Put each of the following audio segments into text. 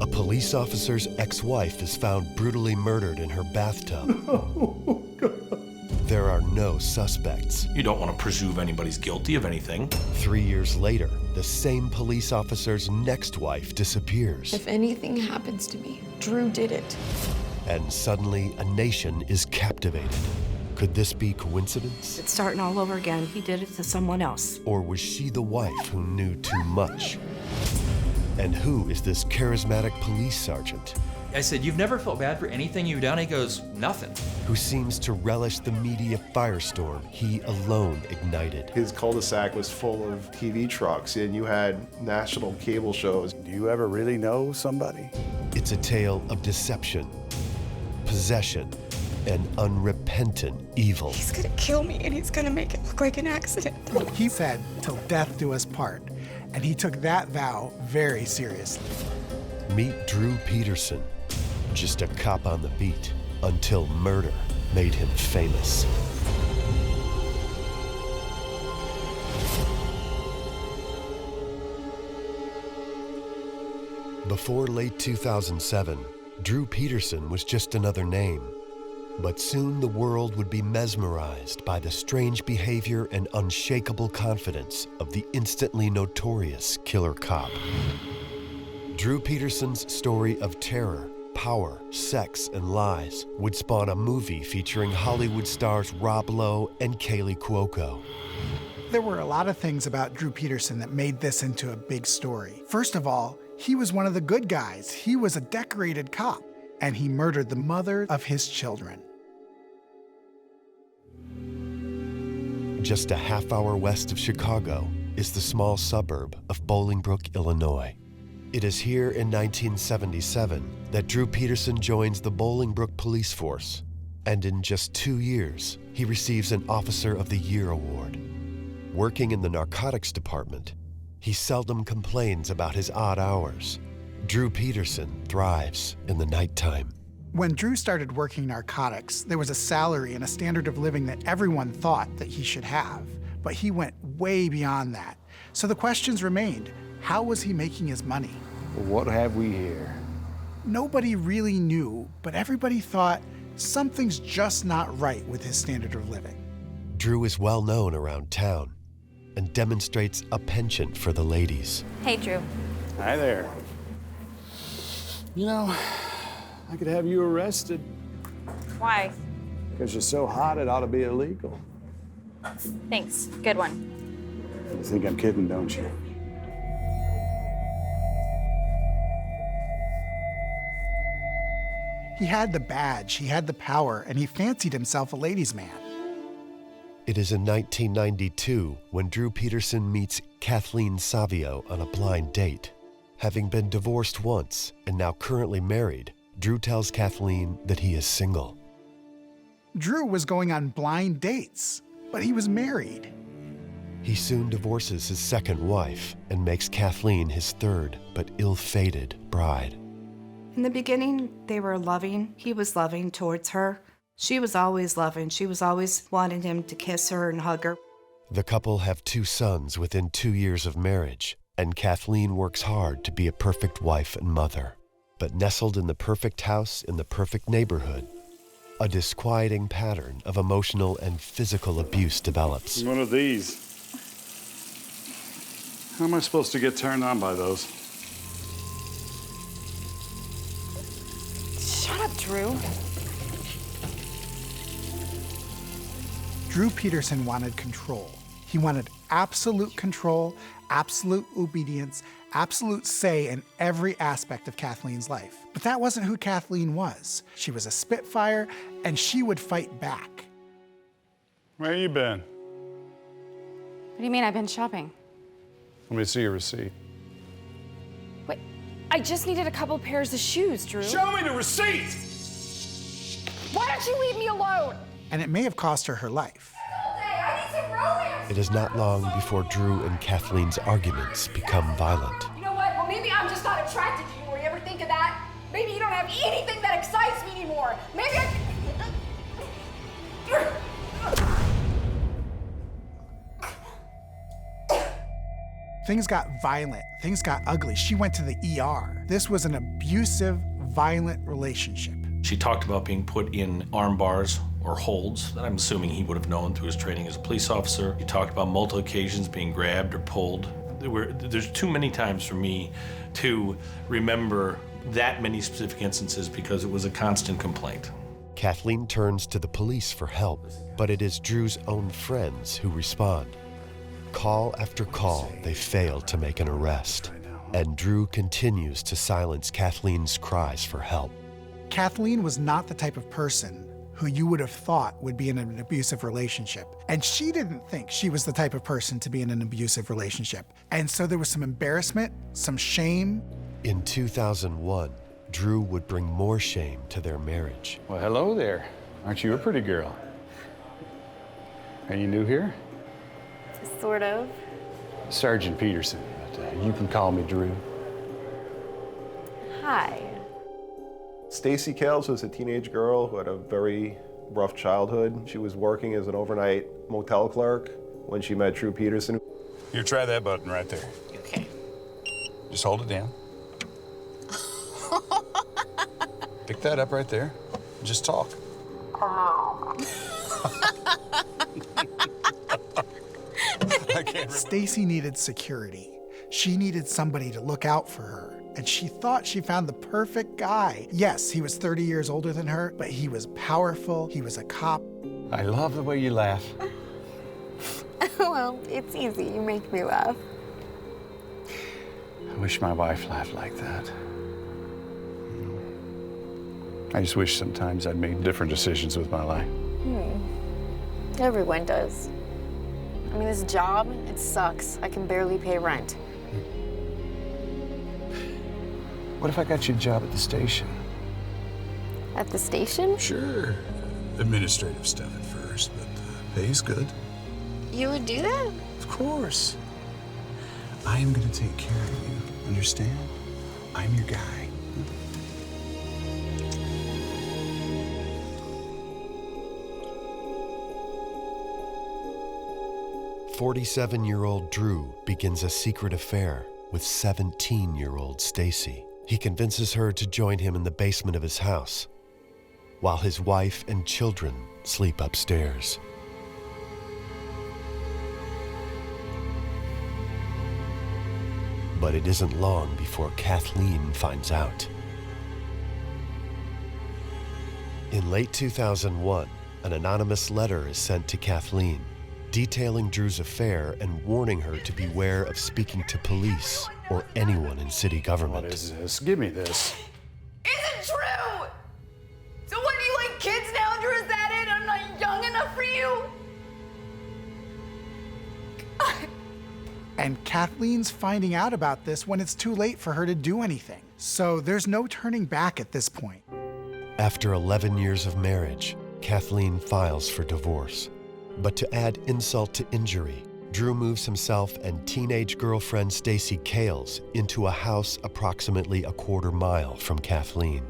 A police officer's ex-wife is found brutally murdered in her bathtub. Oh, God. There are no suspects. You don't want to presume anybody's guilty of anything. 3 years later, the same police officer's next wife disappears. If anything happens to me, Drew did it. And suddenly, a nation is captivated. Could this be coincidence? It's starting all over again. He did it to someone else. Or was she the wife who knew too much? And who is this charismatic police sergeant? I said, "You've never felt bad for anything you've done?" He goes, "Nothing." Who seems to relish the media firestorm he alone ignited. His cul-de-sac was full of TV trucks, and you had national cable shows. Do you ever really know somebody? It's a tale of deception, possession, and unrepentant evil. He's gonna kill me and he's gonna make it look like an accident. He said, "Till death do us part," and he took that vow very seriously. Meet Drew Peterson, just a cop on the beat, until murder made him famous. Before late 2007, Drew Peterson was just another name. But soon the world would be mesmerized by the strange behavior and unshakable confidence of the instantly notorious killer cop. Drew Peterson's story of terror, power, sex, and lies would spawn a movie featuring Hollywood stars Rob Lowe and Kaylee Cuoco. There were a lot of things about Drew Peterson that made this into a big story. First of all, he was one of the good guys. He was a decorated cop, and he murdered the mother of his children. Just a half hour west of Chicago is the small suburb of Bolingbrook, Illinois. It is here in 1977 that Drew Peterson joins the Bolingbrook Police Force, and in just 2 years, he receives an Officer of the Year award. Working in the narcotics department, he seldom complains about his odd hours. Drew Peterson thrives in the nighttime. When Drew started working narcotics, there was a salary and a standard of living that everyone thought that he should have, but he went way beyond that. So the questions remained, how was he making his money? What have we here? Nobody really knew, but everybody thought something's just not right with his standard of living. Drew is well known around town and demonstrates a penchant for the ladies. Hey, Drew. Hi there. You know, I could have you arrested. Why? Because you're so hot, it ought to be illegal. Thanks. Good one. You think I'm kidding, don't you? He had the badge, he had the power, and he fancied himself a ladies' man. It is in 1992 when Drew Peterson meets Kathleen Savio on a blind date. Having been divorced once and now currently married, Drew tells Kathleen that he is single. Drew was going on blind dates, but he was married. He soon divorces his second wife and makes Kathleen his third but ill-fated bride. In the beginning, they were loving. He was loving towards her. She was always loving. She was always wanting him to kiss her and hug her. The couple have 2 sons within 2 years of marriage, and Kathleen works hard to be a perfect wife and mother. But nestled in the perfect house in the perfect neighborhood, a disquieting pattern of emotional and physical abuse develops. One of these. How am I supposed to get turned on by those? Shut up, Drew. Drew Peterson wanted control. He wanted absolute control, absolute obedience, absolute say in every aspect of Kathleen's life. But that wasn't who Kathleen was. She was a spitfire, and she would fight back. Where you been? What do you mean I've been shopping? Let me see your receipt. Wait, I just needed a couple pairs of shoes, Drew. Show me the receipt! Why don't you leave me alone? And it may have cost her life. I need some romance. It is not long before Drew and Kathleen's arguments become violent. You know what? Well, maybe I'm just not attracted to you anymore. You ever think of that? Maybe you don't have anything that excites me anymore. Maybe I... Things got violent, things got ugly. She went to the ER. This was an abusive, violent relationship. She talked about being put in arm bars or holds that I'm assuming he would have known through his training as a police officer. He talked about multiple occasions being grabbed or pulled. There's too many times for me to remember that many specific instances because it was a constant complaint. Kathleen turns to the police for help, but it is Drew's own friends who respond. Call after call, they fail to make an arrest, and Drew continues to silence Kathleen's cries for help. Kathleen was not the type of person who you would have thought would be in an abusive relationship. And she didn't think she was the type of person to be in an abusive relationship. And so there was some embarrassment, some shame. In 2001, Drew would bring more shame to their marriage. Well, hello there. Aren't you a pretty girl? Are you new here? Sort of. Sergeant Peterson, but you can call me Drew. Hi. Stacy Cales was a teenage girl who had a very rough childhood. She was working as an overnight motel clerk when she met Drew Peterson. Here, try that button right there. Okay. Just hold it down. Pick that up right there. Just talk. Stacy needed security. She needed somebody to look out for her. And she thought she found the perfect guy. Yes, he was 30 years older than her, but he was powerful, he was a cop. I love the way you laugh. Well, it's easy. You make me laugh. I wish my wife laughed like that. I just wish sometimes I'd made different decisions with my life. Everyone does. I mean, this job, it sucks. I can barely pay rent. What if I got you a job at the station? At the station? Sure. Administrative stuff at first, but pay's good. You would do that? Of course. I am going to take care of you. Understand? I'm your guy. 47-year-old Drew begins a secret affair with 17-year-old Stacy. He convinces her to join him in the basement of his house, while his wife and children sleep upstairs. But it isn't long before Kathleen finds out. In late 2001, an anonymous letter is sent to Kathleen, detailing Drew's affair and warning her to beware of speaking to police or anyone in city government. What is this? Give me this. Is it true? So what, do you like kids now, Drew? Is that it? I'm not young enough for you? And Kathleen's finding out about this when it's too late for her to do anything. So there's no turning back at this point. After 11 years of marriage, Kathleen files for divorce. But to add insult to injury, Drew moves himself and teenage girlfriend Stacy Cales into a house approximately a quarter mile from Kathleen.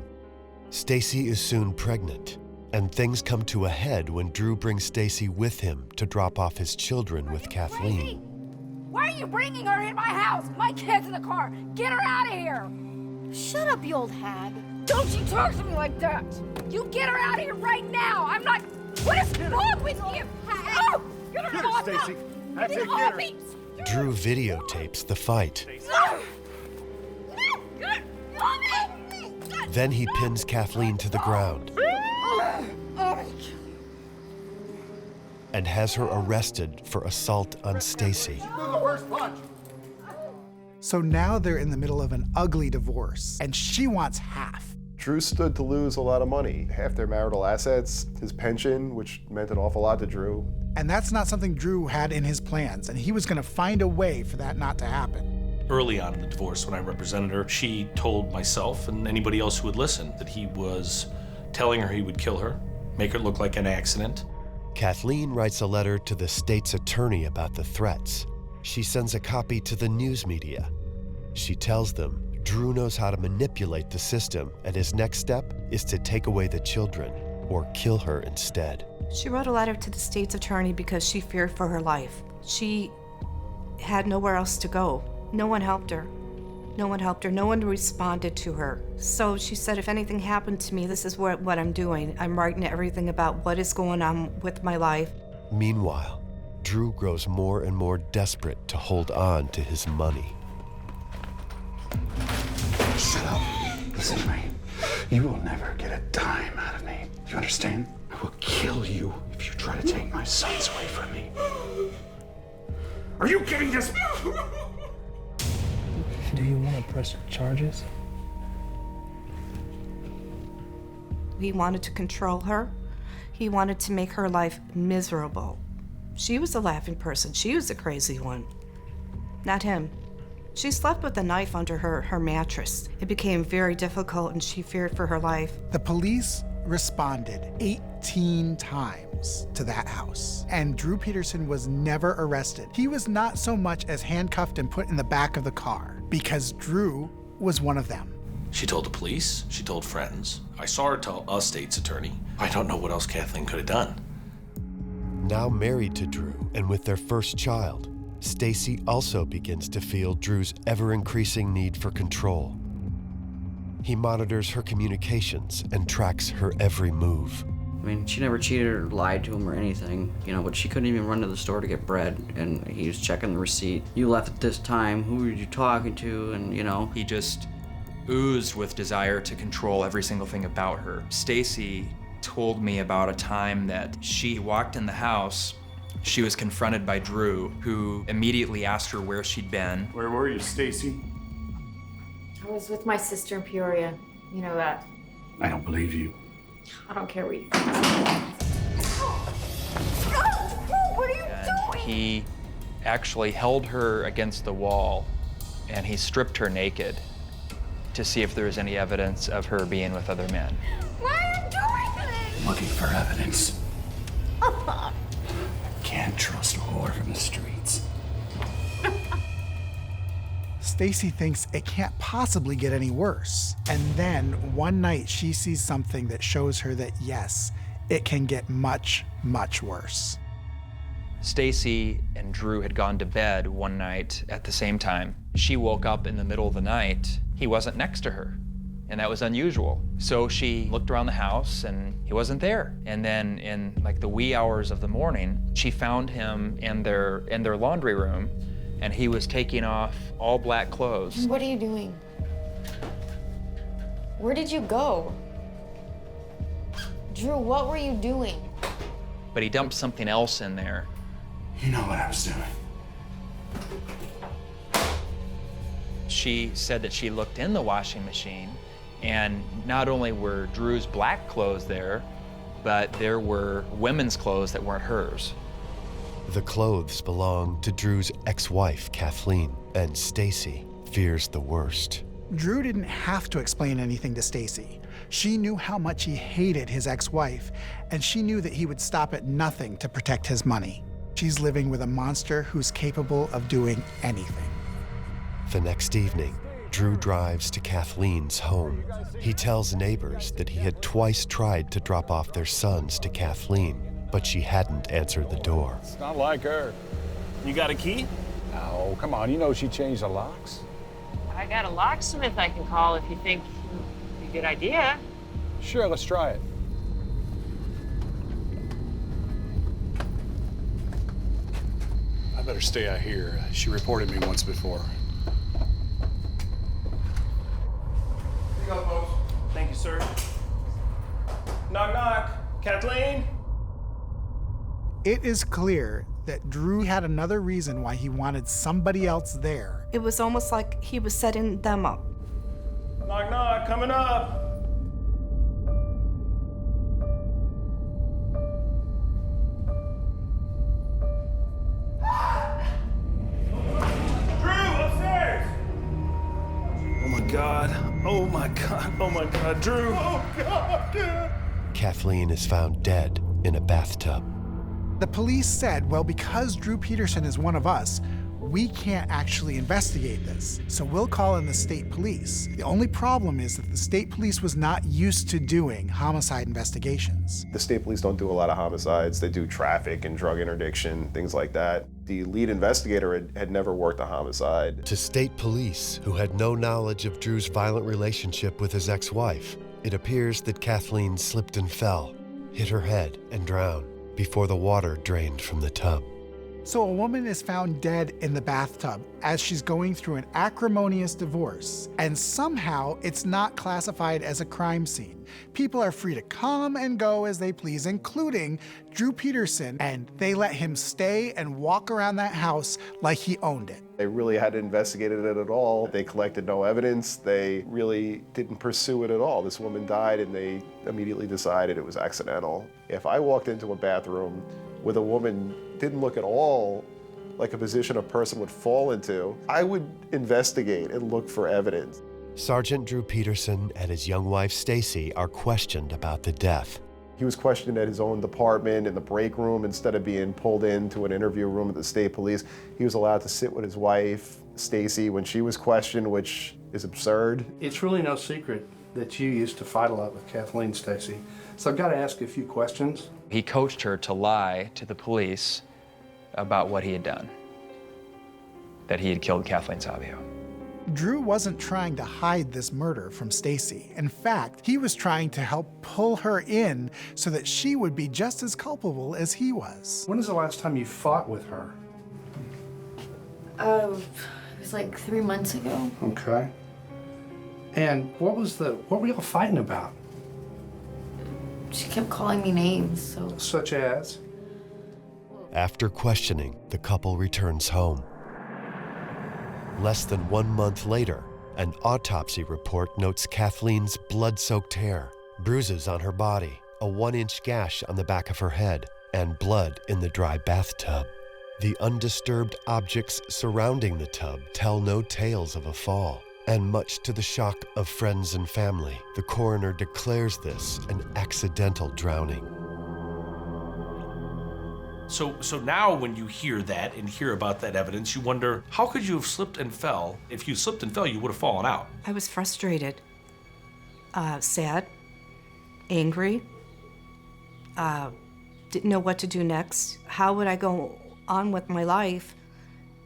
Stacy is soon pregnant, and things come to a head when Drew brings Stacy with him to drop off his children with Kathleen. Why are you bringing her in my house? My kid's in the car. Get her out of here. Shut up, you old hag. Don't you talk to me like that. You get her out of here right now. I'm not... What is wrong with you? Oh, get her off Stacy. I Get take off care of me. Drew videotapes the fight. Then he pins Kathleen to the ground and has her arrested for assault on Stacy. So now they're in the middle of an ugly divorce, and she wants half. Drew stood to lose a lot of money. Half their marital assets, his pension, which meant an awful lot to Drew. And that's not something Drew had in his plans, and he was gonna find a way for that not to happen. Early on in the divorce, when I represented her, she told myself and anybody else who would listen that he was telling her he would kill her, make her look like an accident. Kathleen writes a letter to the state's attorney about the threats. She sends a copy to the news media. She tells them Drew knows how to manipulate the system, and his next step is to take away the children or kill her instead. She wrote a letter to the state's attorney because she feared for her life. She had nowhere else to go. No one helped her. No one helped her. No one responded to her. So she said, if anything happened to me, this is what I'm doing. I'm writing everything about what is going on with my life. Meanwhile, Drew grows more and more desperate to hold on to his money. Shut up. Listen to me. You will never get a dime out of me. You understand? I will kill you if you try to take my sons away from me. Are you getting this? Do you want to press charges? He wanted to control her. He wanted to make her life miserable. She was a laughing person. She was the crazy one, not him. She slept with a knife under her mattress. It became very difficult and she feared for her life. The police responded 18 times to that house, and Drew Peterson was never arrested. He was not so much as handcuffed and put in the back of the car, because Drew was one of them. She told the police, she told friends. I saw her tell a state's attorney. I don't know what else Kathleen could have done. Now married to Drew and with their first child, Stacy also begins to feel Drew's ever-increasing need for control. He monitors her communications and tracks her every move. I mean, she never cheated or lied to him or anything, but she couldn't even run to the store to get bread, and he was checking the receipt. You left at this time, who were you talking to, and He just oozed with desire to control every single thing about her. Stacy told me about a time that she walked in the house. She was confronted by Drew, who immediately asked her where she'd been. Where were you, Stacy? I was with my sister in Peoria. You know that. I don't believe you. I don't care what you think. What are you doing? He actually held her against the wall, and he stripped her naked to see if there was any evidence of her being with other men. Why are you doing this? Looking for evidence. Can't trust a whore from the streets. Stacy thinks it can't possibly get any worse. And then one night she sees something that shows her that yes, it can get much, much worse. Stacy and Drew had gone to bed one night at the same time. She woke up in the middle of the night. He wasn't next to her, and that was unusual. So she looked around the house and he wasn't there. And then in the wee hours of the morning, she found him in their laundry room, and he was taking off all black clothes. What are you doing? Where did you go? Drew, what were you doing? But he dumped something else in there. You know what I was doing. She said that she looked in the washing machine, and not only were Drew's black clothes there, but there were women's clothes that weren't hers. The clothes belong to Drew's ex-wife, Kathleen, and Stacy fears the worst. Drew didn't have to explain anything to Stacy. She knew how much he hated his ex-wife, and she knew that he would stop at nothing to protect his money. She's living with a monster who's capable of doing anything. The next evening, Drew drives to Kathleen's home. He tells neighbors that he had twice tried to drop off their sons to Kathleen, but she hadn't answered the door. It's not like her. You got a key? No, come on, you know she changed the locks. I got a locksmith I can call if you think it'd be a good idea. Sure, let's try it. I better stay out here. She reported me once before. Here you go, folks. Thank you, sir. Knock, knock. Kathleen? It is clear that Drew had another reason why he wanted somebody else there. It was almost like he was setting them up. Knock, knock. Coming up. Oh my God, oh my God, Drew! Oh God, dude! Kathleen is found dead in a bathtub. The police said, well, because Drew Peterson is one of us, we can't actually investigate this, so we'll call in the state police. The only problem is that the state police was not used to doing homicide investigations. The state police don't do a lot of homicides. They do traffic and drug interdiction, things like that. The lead investigator had never worked a homicide. To state police, who had no knowledge of Drew's violent relationship with his ex-wife, it appears that Kathleen slipped and fell, hit her head, and drowned before the water drained from the tub. So a woman is found dead in the bathtub as she's going through an acrimonious divorce, and somehow it's not classified as a crime scene. People are free to come and go as they please, including Drew Peterson, and they let him stay and walk around that house like he owned it. They really hadn't investigated it at all. They collected no evidence. They really didn't pursue it at all. This woman died and they immediately decided it was accidental. If I walked into a bathroom with a woman didn't look at all like a position a person would fall into, I would investigate and look for evidence. Sergeant Drew Peterson and his young wife Stacy are questioned about the death. He was questioned at his own department in the break room instead of being pulled into an interview room at the state police. He was allowed to sit with his wife, Stacy, when she was questioned, which is absurd. It's really no secret that you used to fight a lot with Kathleen, Stacy. So I've got to ask you a few questions. He coached her to lie to the police about what he had done, that he had killed Kathleen Savio. Drew wasn't trying to hide this murder from Stacy. In fact, he was trying to help pull her in so that she would be just as culpable as he was. When was the last time you fought with her? It was like 3 months ago. Okay. And what were y'all fighting about? She kept calling me names, so. Such as? After questioning, the couple returns home. Less than 1 month later, an autopsy report notes Kathleen's blood-soaked hair, bruises on her body, a 1-inch gash on the back of her head, and blood in the dry bathtub. The undisturbed objects surrounding the tub tell no tales of a fall. And much to the shock of friends and family, the coroner declares this an accidental drowning. So now when you hear that and hear about that evidence, you wonder, how could you have slipped and fell? If you slipped and fell, you would have fallen out. I was frustrated, sad, angry, didn't know what to do next. How would I go on with my life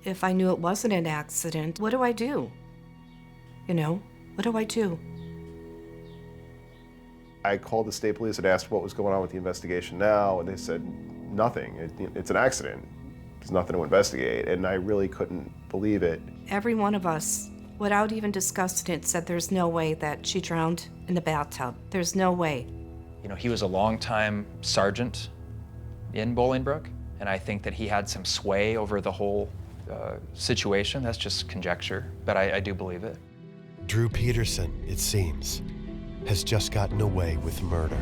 if I knew it wasn't an accident? What do I do? You know, what do I do? I called the state police and asked what was going on with the investigation now, and they said nothing. It's an accident. There's nothing to investigate, and I really couldn't believe it. Every one of us, without even discussing it, said there's no way that she drowned in the bathtub. There's no way. You know, he was a longtime sergeant in Bolingbrook, and I think that he had some sway over the whole situation. That's just conjecture, but I do believe it. Drew Peterson, it seems, has just gotten away with murder.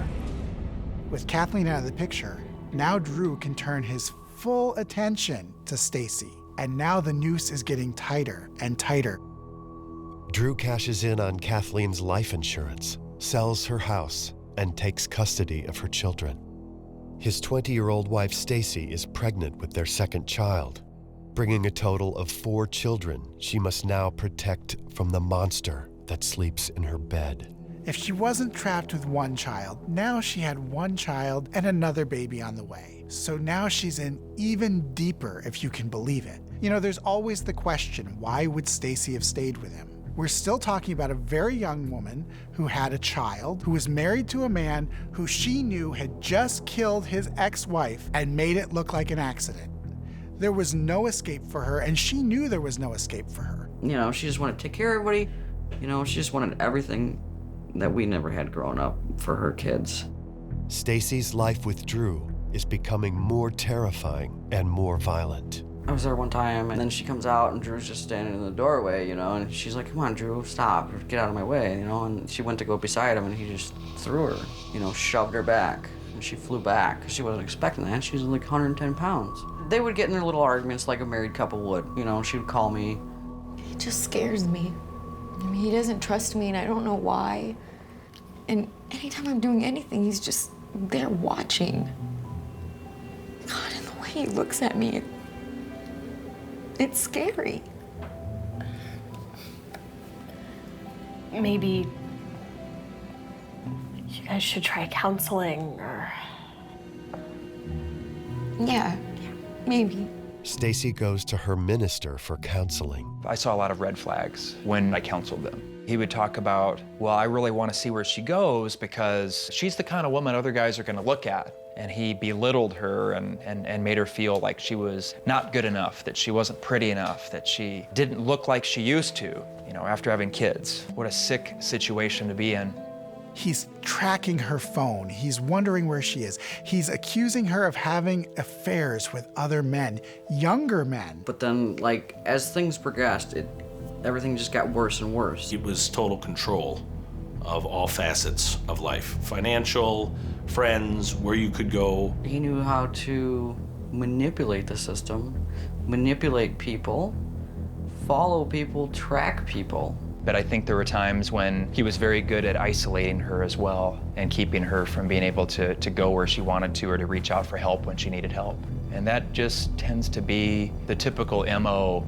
With Kathleen out of the picture, now Drew can turn his full attention to Stacy. And now the noose is getting tighter and tighter. Drew cashes in on Kathleen's life insurance, sells her house, and takes custody of her children. His 20-year-old wife, Stacy, is pregnant with their second child. Bringing a total of 4 children she must now protect from the monster that sleeps in her bed. If she wasn't trapped with one child, now she had one child and another baby on the way. So now she's in even deeper, if you can believe it. You know, there's always the question, why would Stacy have stayed with him? We're still talking about a very young woman who had a child, who was married to a man who she knew had just killed his ex-wife and made it look like an accident. There was no escape for her, and she knew there was no escape for her. You know, she just wanted to take care of everybody. You know, she just wanted everything that we never had growing up for her kids. Stacy's life with Drew is becoming more terrifying and more violent. I was there one time, and then she comes out, and Drew's just standing in the doorway, you know, and she's like, come on, Drew, stop, get out of my way, you know, and she went to go beside him, and he just threw her, you know, shoved her back, and she flew back. She wasn't expecting that. She was like 110 pounds. They would get in their little arguments like a married couple would, you know, she would call me. He just scares me. I mean, he doesn't trust me, and I don't know why. And anytime I'm doing anything, he's just there watching. God, and the way he looks at me, it's scary. Maybe you guys should try counseling or... Yeah, maybe. Stacy goes to her minister for counseling. I saw a lot of red flags when I counseled them. He would talk about, well, I really want to see where she goes because she's the kind of woman other guys are going to look at. And he belittled her and made her feel like she was not good enough, that she wasn't pretty enough, that she didn't look like she used to, you know, after having kids. What a sick situation to be in. He's tracking her phone. He's wondering where she is. He's accusing her of having affairs with other men, younger men. But then, like, as things progressed, everything just got worse and worse. It was total control of all facets of life. Financial, friends, where you could go. He knew how to manipulate the system, manipulate people, follow people, track people. But I think there were times when he was very good at isolating her as well and keeping her from being able to go where she wanted to or to reach out for help when she needed help. And that just tends to be the typical MO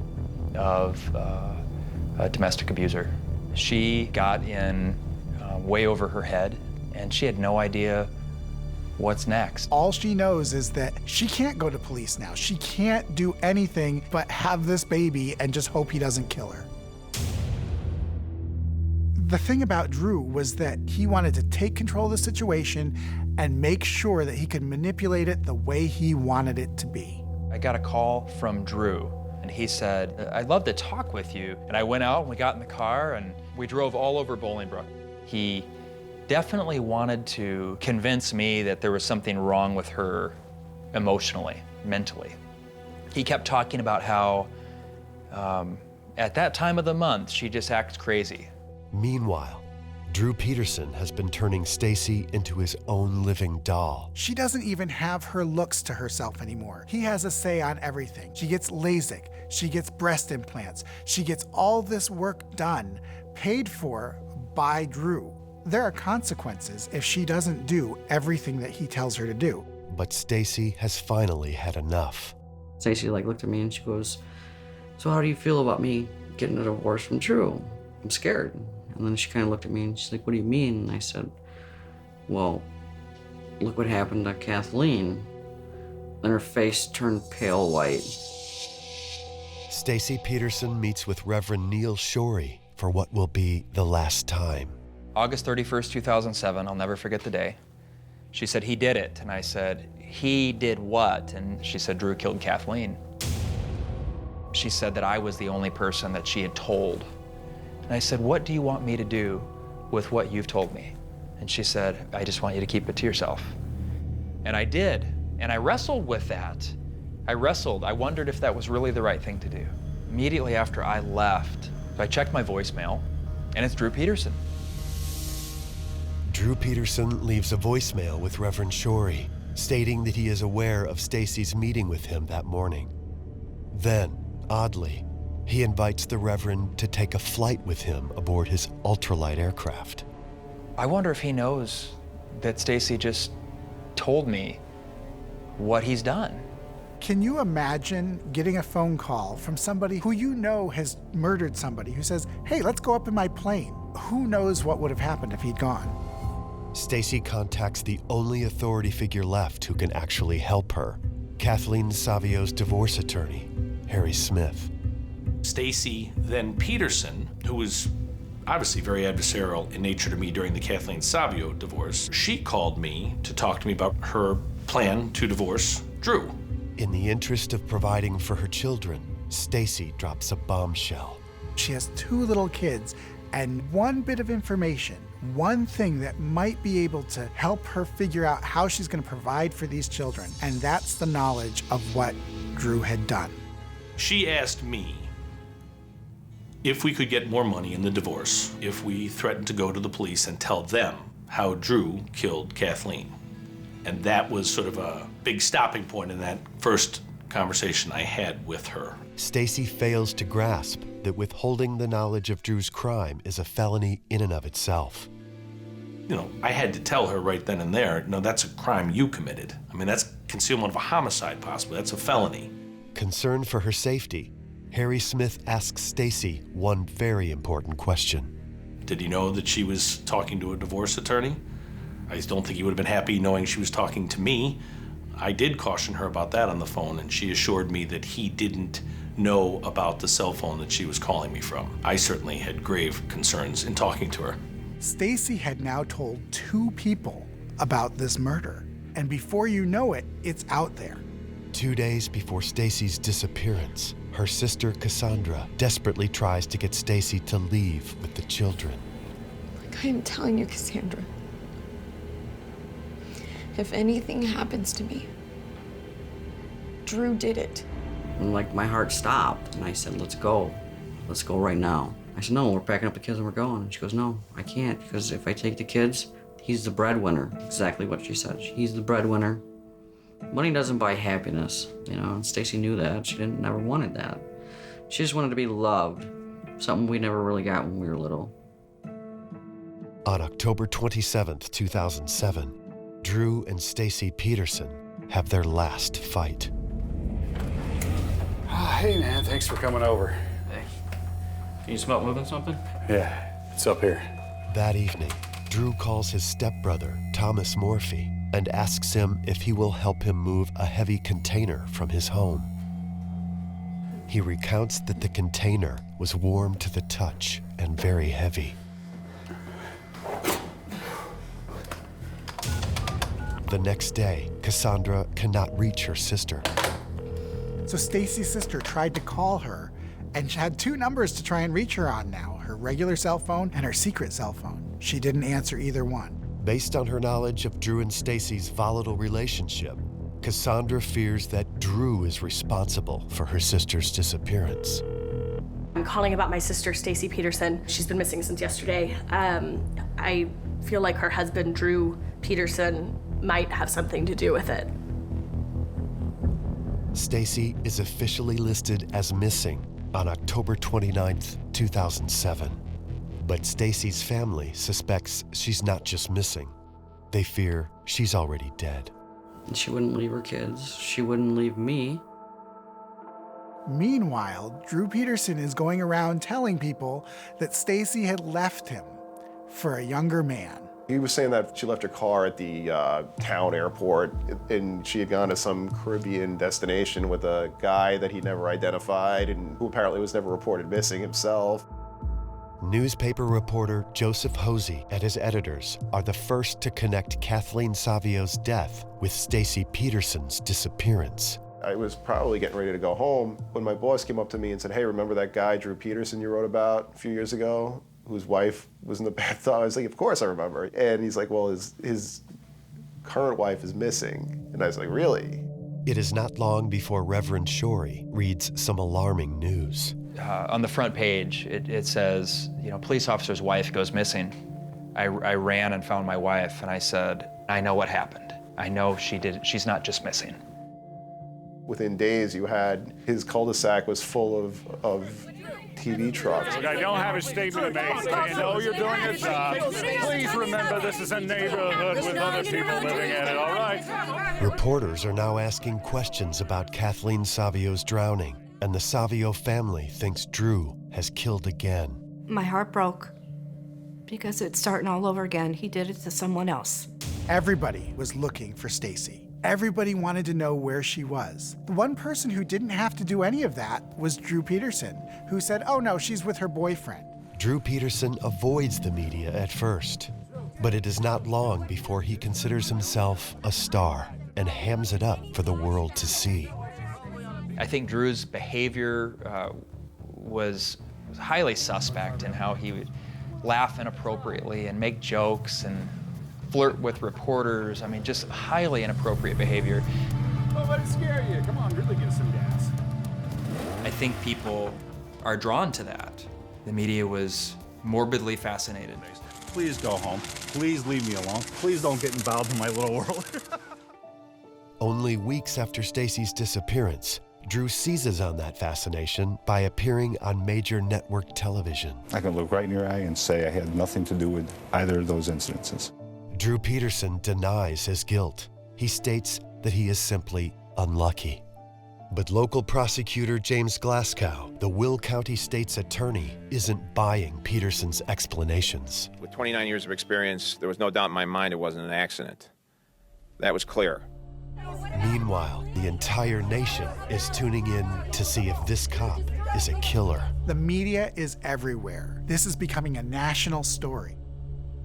of a domestic abuser. She got in way over her head, and she had no idea what's next. All she knows is that she can't go to police now. She can't do anything but have this baby and just hope he doesn't kill her. The thing about Drew was that he wanted to take control of the situation and make sure that he could manipulate it the way he wanted it to be. I got a call from Drew, and he said, I'd love to talk with you. And I went out and we got in the car and we drove all over Bolingbrook. He definitely wanted to convince me that there was something wrong with her emotionally, mentally. He kept talking about how at that time of the month, she just acts crazy. Meanwhile, Drew Peterson has been turning Stacy into his own living doll. She doesn't even have her looks to herself anymore. He has a say on everything. She gets LASIK, she gets breast implants, she gets all this work done, paid for by Drew. There are consequences if she doesn't do everything that he tells her to do. But Stacy has finally had enough. Stacy looked at me and she goes, so how do you feel about me getting a divorce from Drew? I'm scared. And then she kind of looked at me and she's like, what do you mean? And I said, well, look what happened to Kathleen. Then her face turned pale white. Stacy Peterson meets with Reverend Neil Shorey for what will be the last time. August 31st, 2007, I'll never forget the day. She said, he did it. And I said, he did what? And she said, Drew killed Kathleen. She said that I was the only person that she had told. And I said, what do you want me to do with what you've told me? And she said, I just want you to keep it to yourself. And I did, and I wrestled with that. I wondered if that was really the right thing to do. Immediately after I left, I checked my voicemail, and it's Drew Peterson. Drew Peterson leaves a voicemail with Reverend Shorey, stating that he is aware of Stacy's meeting with him that morning. Then, oddly, he invites the Reverend to take a flight with him aboard his ultralight aircraft. I wonder if he knows that Stacy just told me what he's done. Can you imagine getting a phone call from somebody who you know has murdered somebody who says, hey, let's go up in my plane? Who knows what would have happened if he'd gone? Stacy contacts the only authority figure left who can actually help her, Kathleen Savio's divorce attorney, Harry Smith. Stacy, then Peterson, who was obviously very adversarial in nature to me during the Kathleen Savio divorce, she called me to talk to me about her plan to divorce Drew. In the interest of providing for her children, Stacy drops a bombshell. She has 2 little kids, and one bit of information, one thing that might be able to help her figure out how she's going to provide for these children, and that's the knowledge of what Drew had done. She asked me if we could get more money in the divorce if we threatened to go to the police and tell them how Drew killed Kathleen. And that was sort of a big stopping point in that first conversation I had with her. Stacy fails to grasp that withholding the knowledge of Drew's crime is a felony in and of itself. You know, I had to tell her right then and there, no, that's a crime you committed. I mean, that's concealment of a homicide possibly, that's a felony. Concerned for her safety, Harry Smith asks Stacy one very important question. Did he know that she was talking to a divorce attorney? I don't think he would have been happy knowing she was talking to me. I did caution her about that on the phone, and she assured me that he didn't know about the cell phone that she was calling me from. I certainly had grave concerns in talking to her. Stacy had now told 2 people about this murder, and before you know it, it's out there. 2 days before Stacy's disappearance, her sister Cassandra desperately tries to get Stacy to leave with the children. Like I am telling you, Cassandra, if anything happens to me, Drew did it. And like my heart stopped, and I said, let's go right now. I said, no, we're packing up the kids and we're going. And she goes, no, I can't, because if I take the kids, he's the breadwinner. Exactly what she said. He's the breadwinner. Money doesn't buy happiness, you know, and Stacy knew that. She never wanted that. She just wanted to be loved, something we never really got when we were little. On October 27th, 2007, Drew and Stacy Peterson have their last fight. Hey, man, thanks for coming over. Hey, can you smell moving something? Yeah, it's up here. That evening, Drew calls his stepbrother, Thomas Morphy, and asks him if he will help him move a heavy container from his home. He recounts that the container was warm to the touch and very heavy. The next day, Cassandra cannot reach her sister. So Stacy's sister tried to call her, and she had 2 numbers to try and reach her on now, her regular cell phone and her secret cell phone. She didn't answer either one. Based on her knowledge of Drew and Stacy's volatile relationship, Cassandra fears that Drew is responsible for her sister's disappearance. I'm calling about my sister, Stacy Peterson. She's been missing since yesterday. I feel like her husband, Drew Peterson, might have something to do with it. Stacy is officially listed as missing on October 29th, 2007. But Stacy's family suspects she's not just missing. They fear she's already dead. She wouldn't leave her kids. She wouldn't leave me. Meanwhile, Drew Peterson is going around telling people that Stacy had left him for a younger man. He was saying that she left her car at the town airport, and she had gone to some Caribbean destination with a guy that he never identified and who apparently was never reported missing himself. Newspaper reporter Joseph Hosey and his editors are the first to connect Kathleen Savio's death with Stacy Peterson's disappearance. I was probably getting ready to go home when my boss came up to me and said, hey, remember that guy, Drew Peterson, you wrote about a few years ago, whose wife was in the bathtub? I was like, of course I remember. And he's like, well, his current wife is missing. And I was like, really? It is not long before Reverend Shorey reads some alarming news. On the front page, it says, you know, police officer's wife goes missing. I ran and found my wife, and I said, I know what happened. I know she's not just missing. Within days, you had his cul-de-sac was full of TV trucks. Look, I don't have a statement to make. I know you're doing your job. Please remember this is a neighborhood with other people living in it, all right? Reporters are now asking questions about Kathleen Savio's drowning, and the Savio family thinks Drew has killed again. My heart broke because it's starting all over again. He did it to someone else. Everybody was looking for Stacy. Everybody wanted to know where she was. The one person who didn't have to do any of that was Drew Peterson, who said, oh no, she's with her boyfriend. Drew Peterson avoids the media at first, but it is not long before he considers himself a star and hams it up for the world to see. I think Drew's behavior was highly suspect in how he would laugh inappropriately and make jokes and flirt with reporters. I mean, just highly inappropriate behavior. Don't let it scare you. Come on, really give some gas. I think people are drawn to that. The media was morbidly fascinated. Please go home. Please leave me alone. Please don't get involved in my little world. Only weeks after Stacy's disappearance, Drew seizes on that fascination by appearing on major network television. I can look right in your eye and say I had nothing to do with either of those incidences. Drew Peterson denies his guilt. He states that he is simply unlucky. But local prosecutor James Glasgow, the Will County State's attorney, isn't buying Peterson's explanations. With 29 years of experience, there was no doubt in my mind it wasn't an accident. That was clear. Meanwhile, the entire nation is tuning in to see if this cop is a killer. The media is everywhere. This is becoming a national story.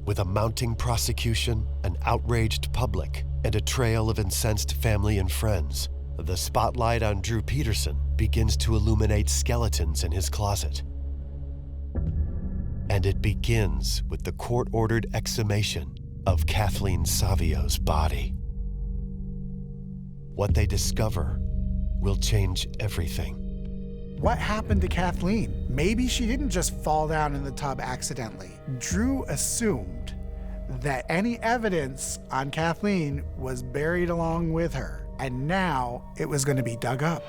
With a mounting prosecution, an outraged public, and a trail of incensed family and friends, the spotlight on Drew Peterson begins to illuminate skeletons in his closet. And it begins with the court-ordered exhumation of Kathleen Savio's body. What they discover will change everything. What happened to Kathleen? Maybe she didn't just fall down in the tub accidentally. Drew assumed that any evidence on Kathleen was buried along with her, and now it was going to be dug up.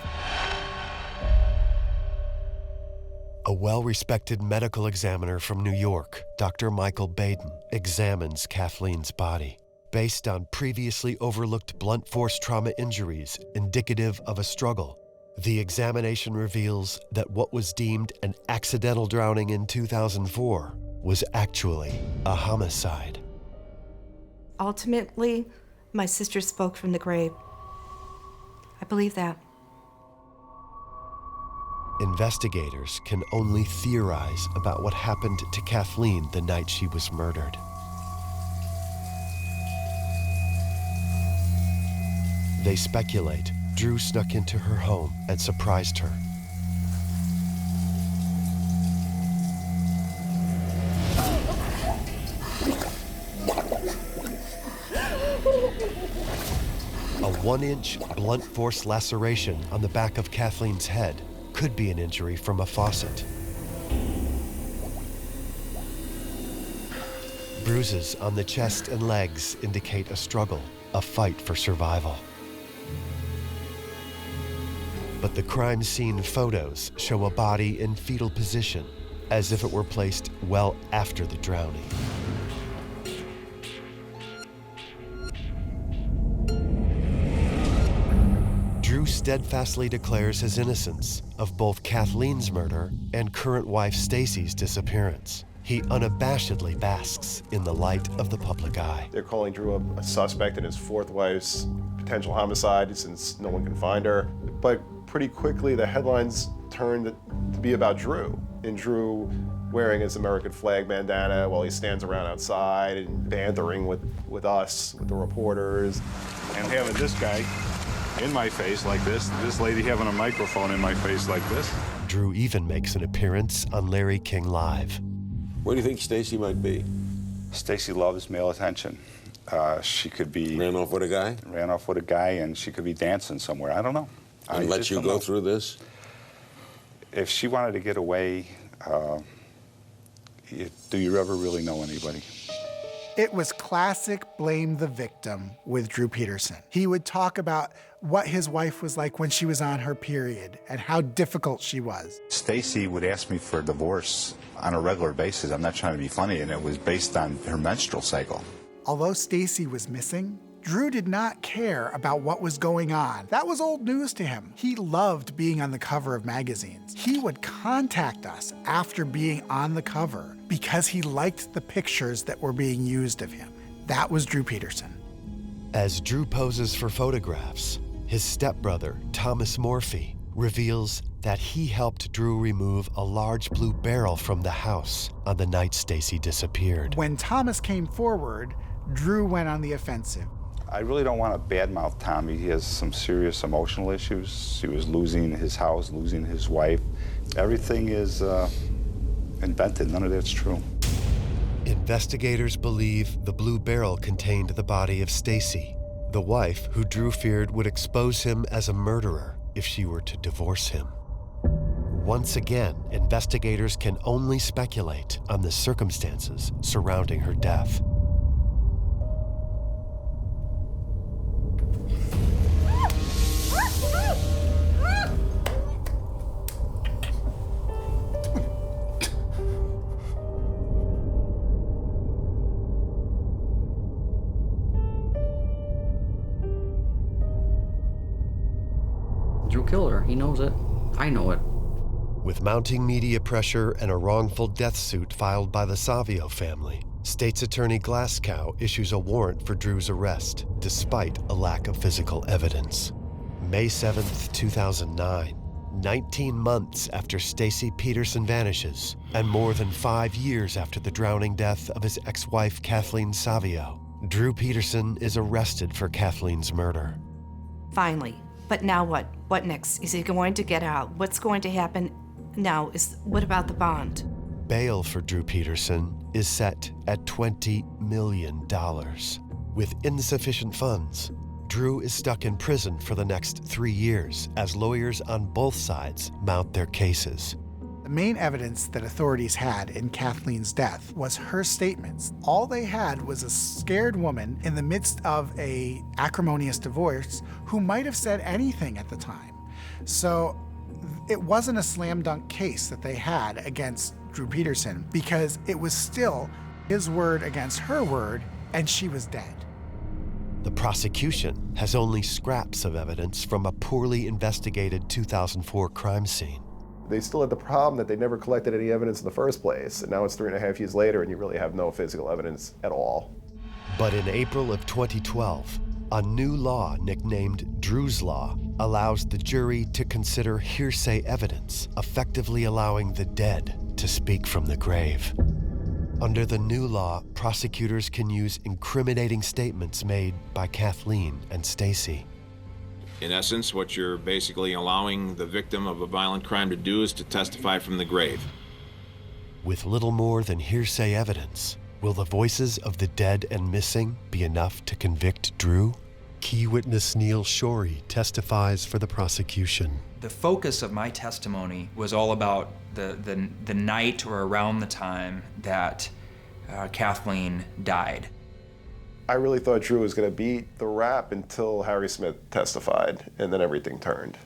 A well-respected medical examiner from New York, Dr. Michael Baden, examines Kathleen's body. Based on previously overlooked blunt force trauma injuries indicative of a struggle, the examination reveals that what was deemed an accidental drowning in 2004 was actually a homicide. Ultimately, my sister spoke from the grave. I believe that. Investigators can only theorize about what happened to Kathleen the night she was murdered. They speculate Drew snuck into her home and surprised her. A 1-inch blunt force laceration on the back of Kathleen's head could be an injury from a faucet. Bruises on the chest and legs indicate a struggle, a fight for survival. But the crime scene photos show a body in fetal position, as if it were placed well after the drowning. Drew steadfastly declares his innocence of both Kathleen's murder and current wife Stacy's disappearance. He unabashedly basks in the light of the public eye. They're calling Drew a suspect in his fourth wife's potential homicide since no one can find her. But pretty quickly, the headlines turned to be about Drew. And Drew wearing his American flag bandana while he stands around outside and bantering with us, with the reporters. And having this guy in my face like this lady having a microphone in my face like this. Drew even makes an appearance on Larry King Live. Where do you think Stacy might be? Stacy loves male attention. She could be... Ran off with a guy? Ran off with a guy, and she could be dancing somewhere. I don't know. And let you go through this? If she wanted to get away, do you ever really know anybody? It was classic blame the victim with Drew Peterson. He would talk about what his wife was like when she was on her period and how difficult she was. Stacy would ask me for a divorce on a regular basis. I'm not trying to be funny, and it was based on her menstrual cycle. Although Stacy was missing, Drew did not care about what was going on. That was old news to him. He loved being on the cover of magazines. He would contact us after being on the cover because he liked the pictures that were being used of him. That was Drew Peterson. As Drew poses for photographs, his stepbrother, Thomas Morphy, reveals that he helped Drew remove a large blue barrel from the house on the night Stacy disappeared. When Thomas came forward, Drew went on the offensive. I really don't want to badmouth Tommy. He has some serious emotional issues. He was losing his house, losing his wife. Everything is invented. None of that's true. Investigators believe the blue barrel contained the body of Stacy, the wife who Drew feared would expose him as a murderer if she were to divorce him. Once again, investigators can only speculate on the circumstances surrounding her death. Drew killed her. He knows it. I know it. With mounting media pressure and a wrongful death suit filed by the Savio family, State's Attorney Glasgow issues a warrant for Drew's arrest, despite a lack of physical evidence. May 7th, 2009, 19 months after Stacy Peterson vanishes, and more than 5 years after the drowning death of his ex-wife Kathleen Savio, Drew Peterson is arrested for Kathleen's murder. Finally. But now what? What next? Is he going to get out? What's going to happen now? What about the bond? Bail for Drew Peterson is set at $20 million. With insufficient funds, Drew is stuck in prison for the next 3 years as lawyers on both sides mount their cases. The main evidence that authorities had in Kathleen's death was her statements. All they had was a scared woman in the midst of an acrimonious divorce who might have said anything at the time. So it wasn't a slam dunk case that they had against Drew Peterson, because it was still his word against her word, and she was dead. The prosecution has only scraps of evidence from a poorly investigated 2004 crime scene. They still had the problem that they never collected any evidence in the first place, and now it's 3.5 years later and you really have no physical evidence at all. But in April of 2012, a new law nicknamed Drew's Law allows the jury to consider hearsay evidence, effectively allowing the dead to speak from the grave. Under the new law, prosecutors can use incriminating statements made by Kathleen and Stacy. In essence, what you're basically allowing the victim of a violent crime to do is to testify from the grave. With little more than hearsay evidence, will the voices of the dead and missing be enough to convict Drew? Key witness Neil Shorey testifies for the prosecution. The focus of my testimony was all about the night or around the time that Kathleen died. I really thought Drew was going to beat the rap until Harry Smith testified, and then everything turned.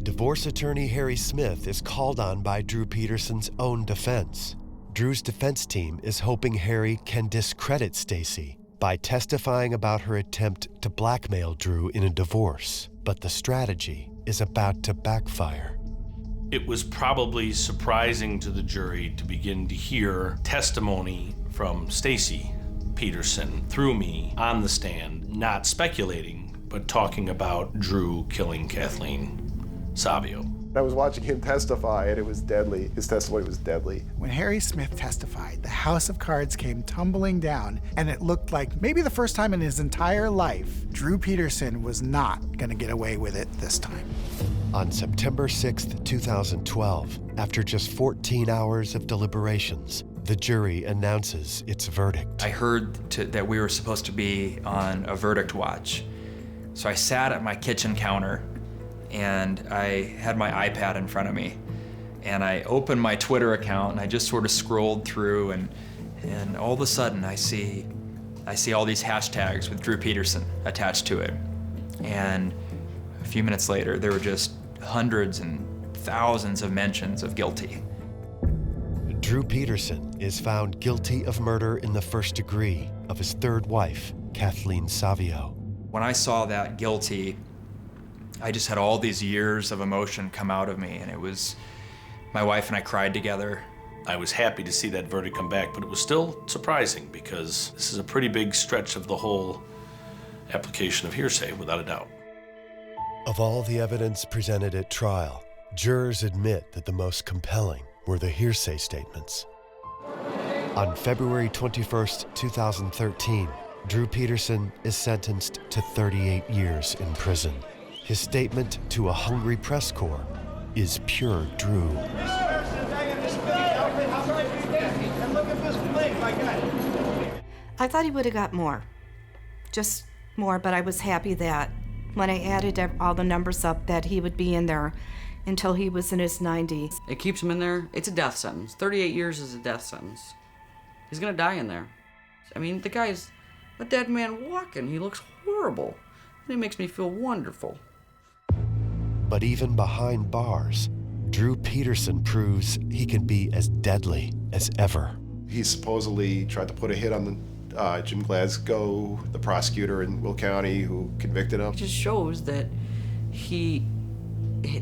Divorce attorney Harry Smith is called on by Drew Peterson's own defense. Drew's defense team is hoping Harry can discredit Stacy by testifying about her attempt to blackmail Drew in a divorce, but the strategy is about to backfire. It was probably surprising to the jury to begin to hear testimony from Stacy Peterson through me on the stand, not speculating, but talking about Drew killing Kathleen Savio. I was watching him testify, and it was deadly. His testimony was deadly. When Harry Smith testified, the house of cards came tumbling down, and it looked like maybe the first time in his entire life, Drew Peterson was not going to get away with it this time. On September 6th, 2012, after just 14 hours of deliberations, the jury announces its verdict. I heard that we were supposed to be on a verdict watch. So I sat at my kitchen counter and I had my iPad in front of me. And I opened my Twitter account and I just sort of scrolled through and all of a sudden I see all these hashtags with Drew Peterson attached to it. And a few minutes later, there were just hundreds and thousands of mentions of guilty. Drew Peterson is found guilty of murder in the first degree of his third wife, Kathleen Savio. When I saw that guilty, I just had all these years of emotion come out of me, and it was, my wife and I cried together. I was happy to see that verdict come back, but it was still surprising because this is a pretty big stretch of the whole application of hearsay, without a doubt. Of all the evidence presented at trial, jurors admit that the most compelling were the hearsay statements. On February 21st, 2013, Drew Peterson is sentenced to 38 years in prison. His statement to a hungry press corps is pure Drew. I thought he would have got more, just more, but I was happy that when I added all the numbers up that he would be in there until he was in his 90s. It keeps him in there. It's a death sentence. 38 years is a death sentence. He's gonna die in there. I mean, the guy's a dead man walking. He looks horrible. And it makes me feel wonderful. But even behind bars, Drew Peterson proves he can be as deadly as ever. He supposedly tried to put a hit on Jim Glasgow, the prosecutor in Will County who convicted him. It just shows that he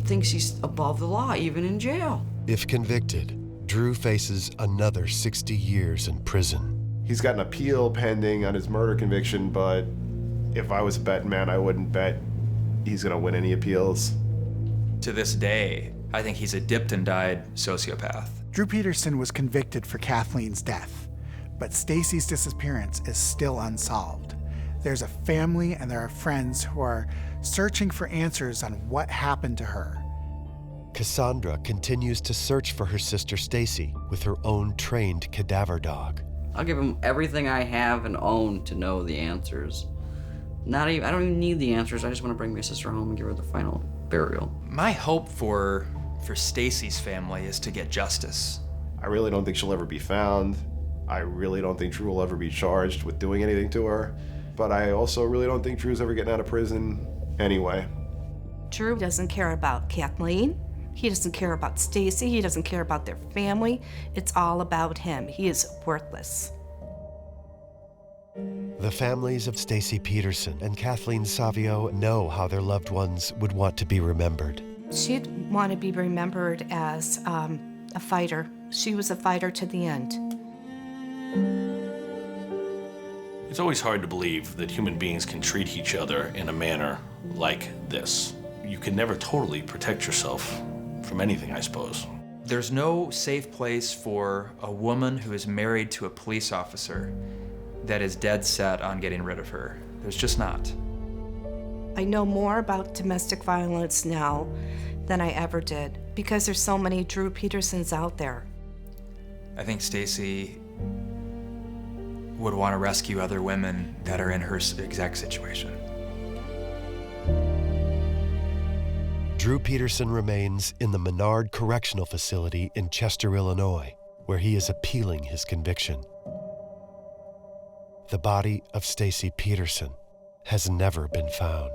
thinks he's above the law, even in jail. If convicted, Drew faces another 60 years in prison. He's got an appeal pending on his murder conviction, but if I was a betting man, I wouldn't bet he's gonna win any appeals. To this day, I think he's a dipped and dyed sociopath. Drew Peterson was convicted for Kathleen's death, but Stacy's disappearance is still unsolved. There's a family and there are friends who are searching for answers on what happened to her. Cassandra continues to search for her sister Stacy with her own trained cadaver dog. I'll give him everything I have and own to know the answers. I don't even need the answers. I just want to bring my sister home and give her the final burial. My hope for Stacy's family is to get justice. I really don't think she'll ever be found. I really don't think Drew will ever be charged with doing anything to her. But I also really don't think Drew's ever getting out of prison anyway. Drew doesn't care about Kathleen. He doesn't care about Stacy. He doesn't care about their family. It's all about him. He is worthless. The families of Stacy Peterson and Kathleen Savio know how their loved ones would want to be remembered. She'd want to be remembered as a fighter. She was a fighter to the end. It's always hard to believe that human beings can treat each other in a manner like this. You can never totally protect yourself from anything, I suppose. There's no safe place for a woman who is married to a police officer that is dead set on getting rid of her. There's just not. I know more about domestic violence now than I ever did because there's so many Drew Petersons out there. I think Stacy would want to rescue other women that are in her exact situation. Drew Peterson remains in the Menard Correctional Facility in Chester, Illinois, where he is appealing his conviction. The body of Stacy Peterson has never been found.